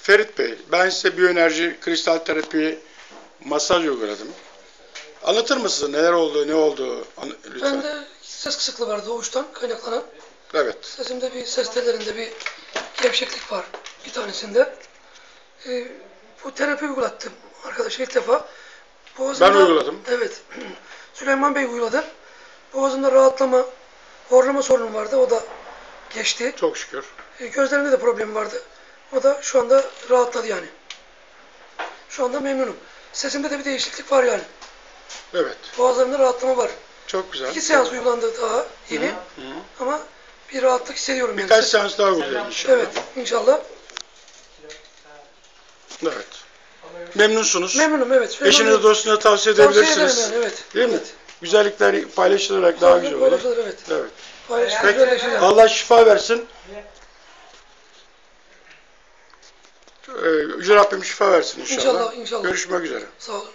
Ferit Bey, ben size biyoenerji, kristal terapi, masaj uyguladım. Anlatır mısınız neler oldu, ne oldu? Lütfen. Bende ses kısıklığı var doğuştan kaynaklanan. Evet. Sesimde ses tellerinde bir gevşeklik var bir tanesinde. Bu terapi uygulattım arkadaşa ilk defa. Boğazımda, Ben uyguladım. Evet. Süleyman Bey uyguladı. Boğazımda rahatlama, horlama sorunum vardı. O da geçti. Çok şükür. Gözlerimde de problem vardı. O da şu anda rahatladı yani. Şu anda memnunum. Sesimde de bir değişiklik var yani. Evet. Boğazlarımda rahatlama var. Çok güzel. 2 seans uygulandı daha yeni. Ama bir rahatlık hissediyorum. Birkaç yani. seans daha uygulayalım inşallah. Evet, inşallah. Evet. Memnunsunuz. Memnunum, evet. Eşinize, dostunuza tavsiye Tavsiye edebilirsiniz. ederim yani, evet. Değil mi? Evet. Güzellikler paylaşılarak daha güzel olur. Paylaşılır, evet. Evet. Paylaşılır, Peki, güzelleşir. Allah şifa versin. Yüce Rabbim şifa versin inşallah. İnşallah, inşallah. Görüşmek üzere. Sağ olun.